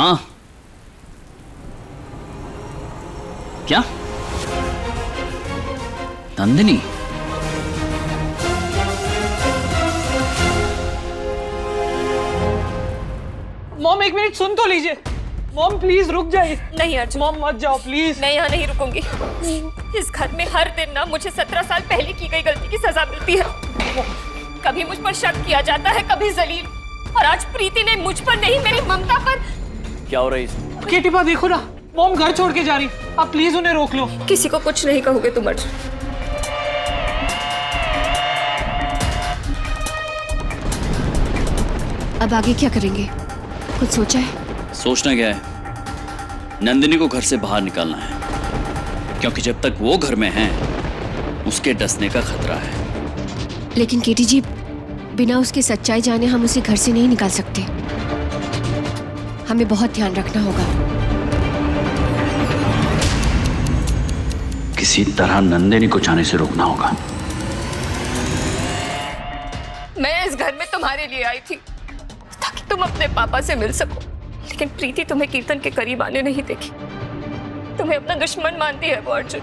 हाँ क्या नंदिनी? मॉम एक मिनट सुन तो लीजिए। मॉम प्लीज रुक जाइए। नहीं अर्जुन, मॉम मत जाओ प्लीज। मैं यहाँ नहीं रुकूंगी। इस घर में हर दिन ना मुझे 17 साल पहले की गई गलती की सजा मिलती है। कभी मुझ पर शक किया जाता है, कभी जलील, और आज प्रीति ने मुझ पर नहीं मेरी ममता पर। क्या हो रहा है इसमें? केटीपा देखो ना, मॉम घर छोड़ के जा रही, आप प्लीज उन्हें रोक लो। किसी को कुछ नहीं कहोगे तुम अर्जुन। अब आगे क्या करेंगे, कुछ सोचा है? सोचना क्या है, नंदिनी को घर से बाहर निकालना है, क्योंकि जब तक वो घर में है उसके डसने का खतरा है। लेकिन केटी जी, बिना उसकी सच्चाई जाने हम उसे घर से नहीं निकाल सकते। हमें बहुत ध्यान रखना होगा। किसी तरह नंदिनी को जाने से रोकना होगा। मैं इस घर में तुम्हारे लिए आई थी ताकि तुम अपने पापा से मिल सको, लेकिन प्रीति तुम्हें कीर्तन के करीब आने नहीं देखी। तुम्हें अपना दुश्मन मानती है वो अर्जुन।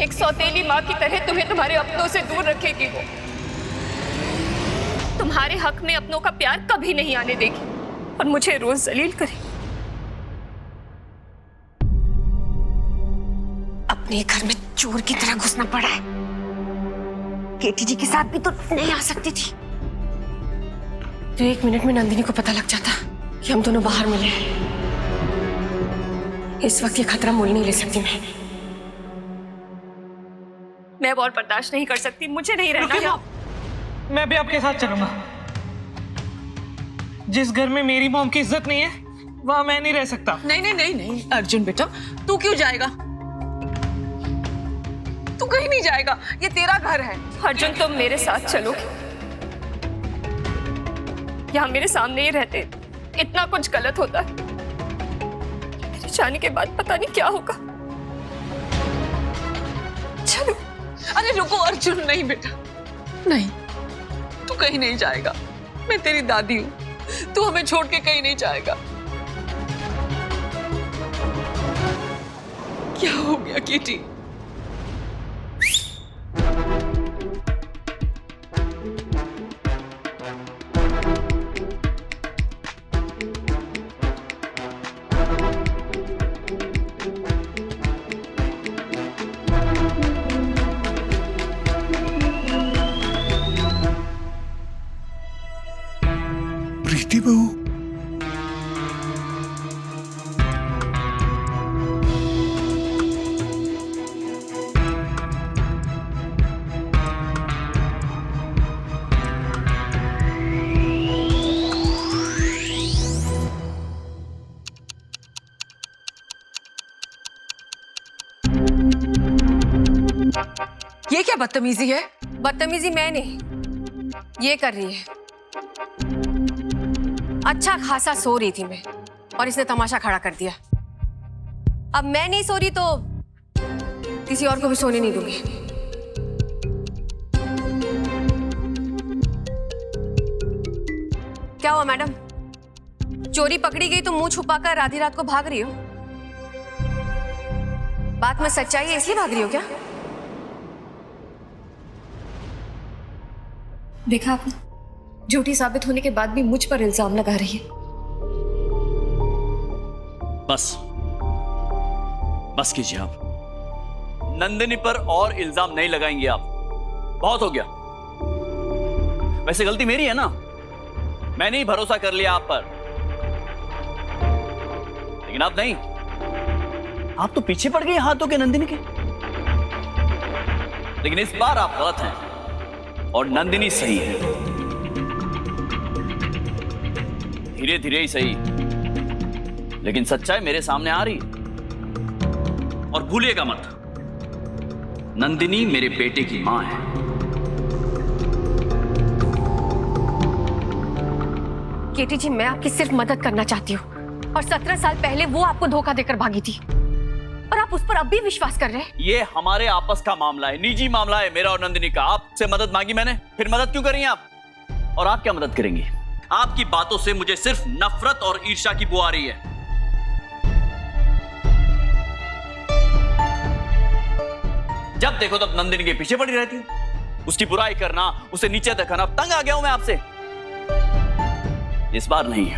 एक सौतेली माँ की तरह तुम्हें तुम्हारे अपनों से दूर रखेगी वो। तुम्हारे हक में अपनों का प्यार कभी नहीं आने देगी और मुझे रोज जलील करेगी। अपने घर में चोर की तरह घुसना पड़ा है। केटी जी के साथ भी तो नहीं आ सकती थी। तो 1 मिनट में नंदिनी को पता लग जाता कि हम दोनों बाहर मिले हैं। इस वक्त ये खतरा मोल नहीं ले सकती मैं और बर्दाश्त नहीं कर सकती। मुझे नहीं रहना यहाँ। मैं भी आपके साथ चलूंगा। जिस घर में मेरी मॉम की इज्जत नहीं है वहां मैं नहीं रह सकता। नहीं नहीं नहीं नहीं अर्जुन बेटा, तू क्यों जाएगा? तू कहीं नहीं जाएगा, ये तेरा घर है। अर्जुन तुम मेरे साथ चलोगे? यहाँ मेरे सामने ही रहते इतना कुछ गलत होता है। मेरे जाने के बाद पता नहीं क्या होगा। चलो। अरे रुको अर्जुन, नहीं बेटा नहीं, तू कहीं नहीं जाएगा। मैं तेरी दादी हूँ, तू हमें छोड़ के कहीं नहीं जाएगा। क्या हो गया केटी? प्रीति बहू, ये क्या बदतमीजी है? बदतमीजी मैं नहीं, ये कर रही है। अच्छा खासा सो रही थी मैं और इसने तमाशा खड़ा कर दिया। अब मैं नहीं सो रही तो किसी और को भी सोने नहीं दूंगी। क्या हुआ मैडम, चोरी पकड़ी गई तो मुंह छुपाकर आधी रात को भाग रही हो? बात में सच्चाई है इसलिए भाग रही हो क्या? देखा आपने, झूठी साबित होने के बाद भी मुझ पर इल्जाम लगा रही है। बस कीजिए आप। नंदिनी पर और इल्जाम नहीं लगाएंगे आप। बहुत हो गया। वैसे गलती मेरी है ना, मैंने ही भरोसा कर लिया आप पर। लेकिन आप नहीं, आप तो पीछे पड़ गए हाथों के नंदिनी के। लेकिन इस बार आप गलत हैं और नंदिनी सही है। धीरे धीरे ही सही, लेकिन सच्चाई मेरे सामने आ रही है। और भूलिएगा मत, नंदिनी मेरे बेटे की मां है। केटी जी, मैं आपकी सिर्फ मदद करना चाहती हूँ और 17 साल पहले वो आपको धोखा देकर भागी थी और आप उस पर अब भी विश्वास कर रहे हैं। ये हमारे आपस का मामला है, निजी मामला है मेरा और नंदिनी का। आपसे मदद मांगी मैंने, फिर मदद क्यों करेंगे आप? और आप क्या मदद करेंगी? आपकी बातों से मुझे सिर्फ नफरत और ईर्ष्या की बू आ रही है। जब देखो तब नंदिनी के पीछे पड़ी रहती हूं, उसकी बुराई करना, उसे नीचे दिखाना। तंग आ गया हूं मैं आपसे। इस बार नहीं,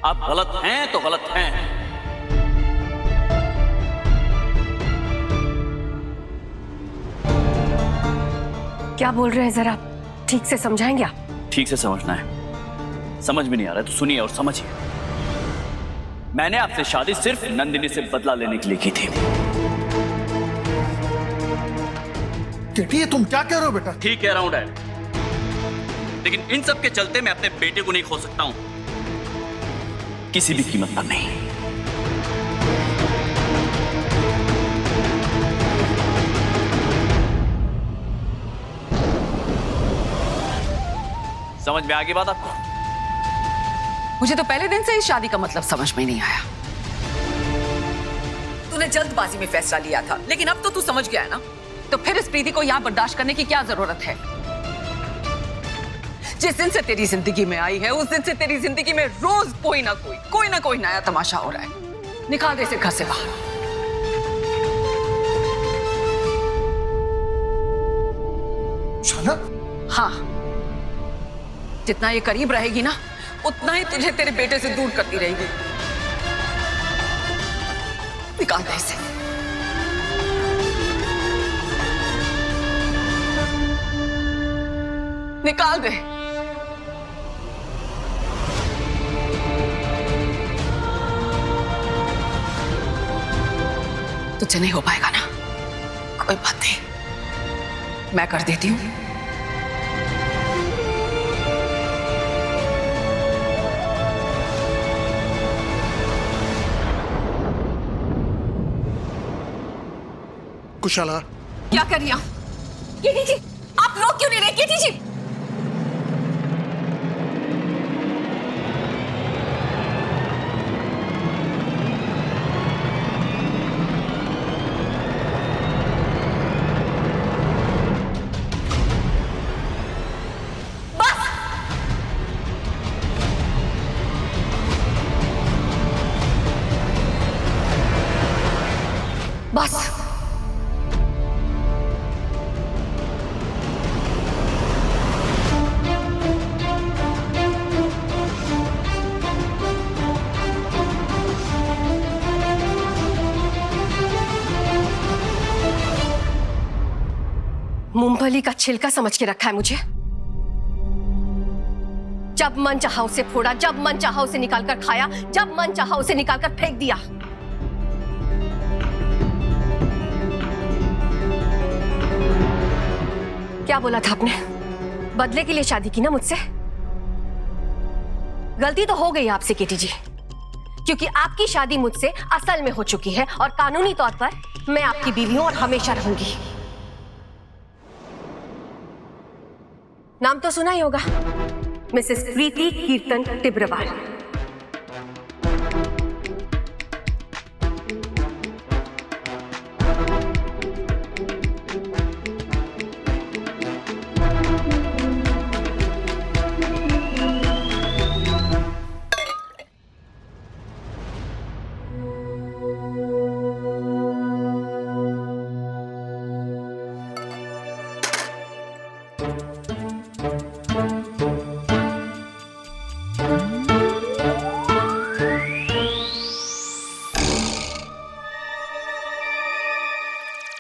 आप गलत हैं तो गलत हैं। क्या बोल रहे हैं, जरा ठीक से समझाएंगे आप? ठीक से समझना है। समझ में नहीं आ रहा है तो सुनिए और समझिए। मैंने आपसे शादी सिर्फ नंदिनी से बदला लेने के लिए की थी। केटी, ये तुम क्या कह रहे हो बेटा? ठीक कह रहा हूं डैड, लेकिन इन सब के चलते मैं अपने बेटे को नहीं खो सकता हूं, किसी भी कीमत पर नहीं। समझ में आ गई बात आपको? मुझे तो पहले दिन से इस शादी का मतलब समझ में नहीं आया। तूने जल्दबाजी में फैसला लिया था, लेकिन अब तो तू समझ गया है ना, तो फिर इस प्रीति को यहाँ बर्दाश्त करने की क्या जरूरत है? जिस दिन से तेरी जिंदगी में आई है, उस दिन से तेरी जिंदगी में रोज कोई ना कोई नया तमाशा हो रहा है। निकाल दे इसे घर से बाहर। शाना? हाँ, जितना ये करीब रहेगी ना, उतना ही तुझे तेरे बेटे से दूर करती रहेगी। निकाल दे इसे। निकाल दे। तुझसे नहीं हो पाएगा ना? कोई बात नहीं, मैं कर देती हूँ। कुशाला, क्या कर रही हैं? केटी जी, आप लोग क्यों नहीं रहे? केटी जी, बस मूंगफली का छिलका समझ के रखा है मुझे। जब मन चाहा उसे फोड़ा, जब मन चाहा उसे निकालकर खाया, जब मन चाहा उसे निकालकर फेंक दिया। क्या बोला था आपने? बदले के लिए शादी की ना मुझसे? गलती तो हो गई आपसे केटी जी, क्योंकि आपकी शादी मुझसे असल में हो चुकी है और कानूनी तौर पर मैं आपकी बीवी हूं और हमेशा रहूंगी। नाम तो सुना ही होगा, मिसेस प्रीति कीर्तन टिब्रवाल।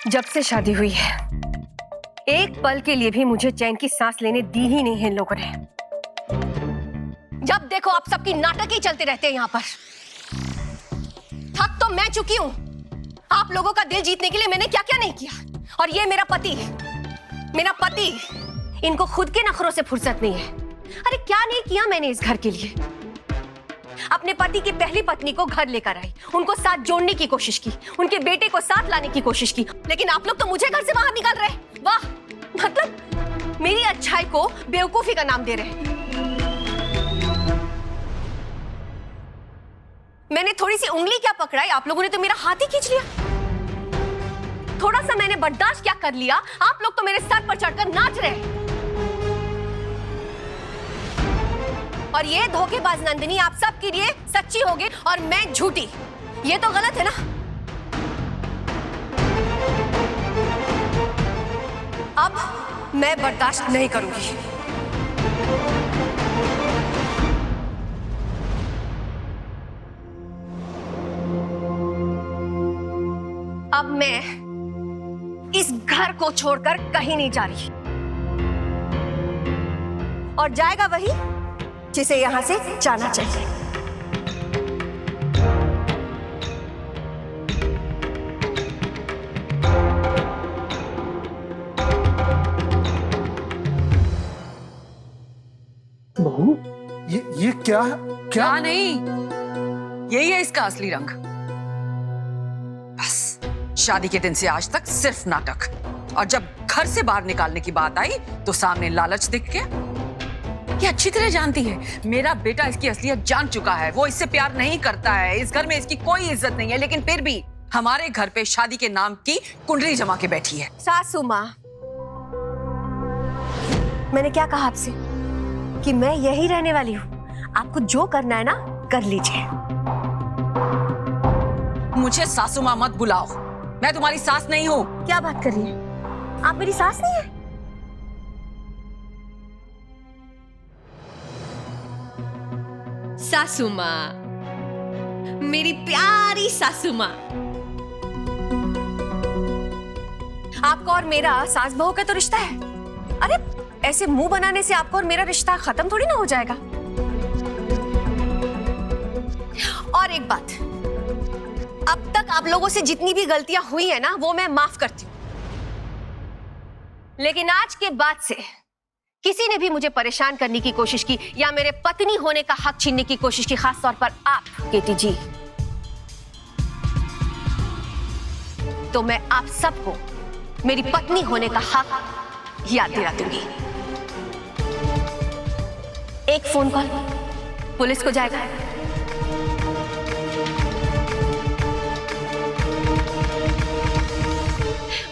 जब से शादी हुई है, एक पल के लिए भी मुझे चैन की सांस लेने दी ही नहीं है इन लोगों ने। जब देखो आप सबकी नाटक ही चलते रहते हैं यहाँ पर। थक तो मैं चुकी हूं। आप लोगों का दिल जीतने के लिए मैंने क्या क्या नहीं किया। और ये मेरा पति, इनको खुद के नखरों से फुर्सत नहीं है। अरे क्या नहीं किया मैंने इस घर के लिए। अपने पति की पहली पत्नी को घर लेकर आई, उनको साथ जोड़ने की कोशिश की, उनके बेटे को साथ लाने की कोशिश की, लेकिन आप लोग तो मुझे घर से बाहर निकाल रहे हैं। वाह, मतलब मेरी अच्छाई को बेवकूफी का नाम दे रहे हैं। मैंने थोड़ी सी उंगली क्या पकड़ाई, आप लोगों ने तो मेरा हाथ ही खींच लिया। थोड़ा सा मैंने बर्दाश्त क्या कर लिया, आप लोग तो मेरे सर पर चढ़कर नाच रहे हैं। और ये धोखेबाज नंदिनी आप सबके लिए सच्ची होगी और मैं झूठी। ये तो गलत है ना? अब मैं बर्दाश्त नहीं करूंगी। अब मैं इस घर को छोड़कर कहीं नहीं जा रही, और जाएगा वही जिसे यहां से जाना चाहिए। बहू, ये क्या क्या नहीं, यही है इसका असली रंग। बस शादी के दिन से आज तक सिर्फ नाटक, और जब घर से बाहर निकालने की बात आई तो सामने लालच दिख गया। ये अच्छी तरह जानती है मेरा बेटा इसकी असलियत जान चुका है, वो इससे प्यार नहीं करता है, इस घर में इसकी कोई इज्जत नहीं है, लेकिन फिर भी हमारे घर पे शादी के नाम की कुंडली जमा के बैठी है। सासू माँ, मैंने क्या कहा आपसे कि मैं यही रहने वाली हूँ? आपको जो करना है ना कर लीजिए। मुझे सासू माँ मत बुलाओ, मैं तुम्हारी सास नहीं हूँ। क्या बात कर रही है? आप मेरी सास नहीं है? सासू माँ, मेरी प्यारी सासू माँ। आपका और मेरा सास बहू का तो रिश्ता है। अरे ऐसे मुंह बनाने से आपका और मेरा रिश्ता खत्म थोड़ी ना हो जाएगा। और एक बात, अब तक आप लोगों से जितनी भी गलतियां हुई है ना वो मैं माफ करती हूँ, लेकिन आज के बाद से किसी ने भी मुझे परेशान करने की कोशिश की या मेरे पत्नी होने का हक छीनने की कोशिश की, खास तौर पर आप केटी जी, तो मैं आप सबको मेरी पत्नी होने का हक याद दिला दूंगी। एक फोन कॉल पुलिस को जाएगा,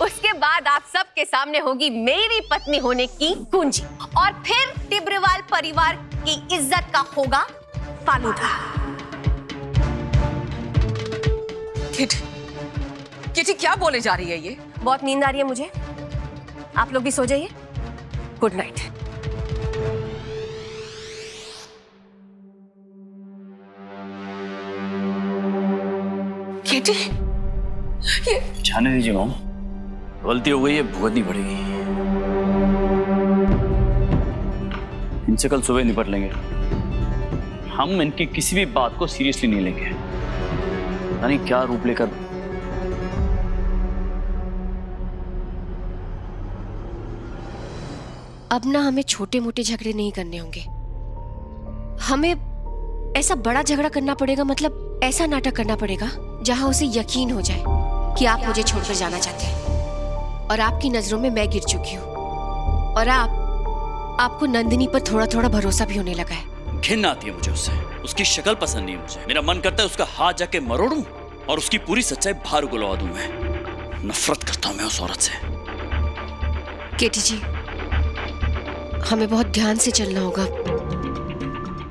उसके बाद आप सबके सामने होगी मेरी पत्नी होने की कुंजी, और फिर टिब्रेवाल परिवार की इज्जत का होगा फालूदा। किटी क्या बोले जा रही है ये? बहुत नींद आ रही है मुझे, आप लोग भी सो जाइए। Good night. किटी, ये जाने दीजिए मॉम, गलती हो गई है, भुगतनी पड़ेगी। इनसे कल सुबह निपट लेंगे। हम इनकी किसी भी बात को सीरियसली नहीं लेंगे, पता नहीं क्या रूप लेकर। अब ना हमें छोटे मोटे झगड़े नहीं करने होंगे, हमें ऐसा बड़ा झगड़ा करना पड़ेगा, मतलब ऐसा नाटक करना पड़ेगा जहां उसे यकीन हो जाए कि आप मुझे छोड़कर जाना चाहते हैं और आपकी नजरों में मैं गिर चुकी हूँ, और आपको नंदिनी पर थोड़ा थोड़ा भरोसा भी होने लगा है। घिन आती है मुझे उससे, उसकी शक्ल पसंद नहीं है मुझे। मेरा मन करता है उसका हाथ जाके मरोड़ूं और उसकी पूरी सच्चाई बाहर उगलवा दूं। मैं नफरत करता हूं मैं उस औरत से। केटी जी, हमें बहुत ध्यान से चलना होगा।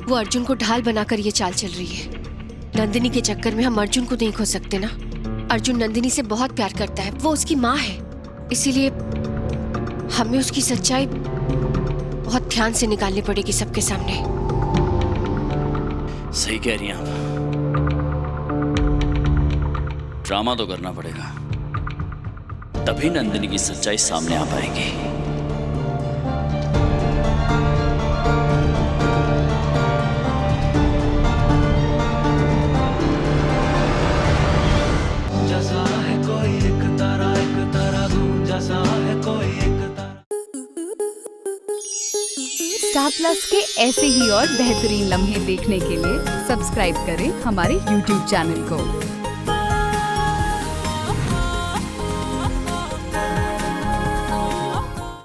वो अर्जुन को ढाल बनाकर ये चाल चल रही है। नंदिनी के चक्कर में हम अर्जुन को नहीं खो सकते ना। अर्जुन नंदिनी से बहुत प्यार करता है, वो उसकी माँ है, इसीलिए हमें उसकी सच्चाई बहुत ध्यान से निकालनी पड़ेगी सबके सामने। सही कह रही हैं आप, ड्रामा तो करना पड़ेगा, तभी नंदिनी की सच्चाई सामने आ पाएगी। स्टार प्लस के ऐसे ही और बेहतरीन लम्हे देखने के लिए सब्सक्राइब करें हमारे YouTube चैनल को।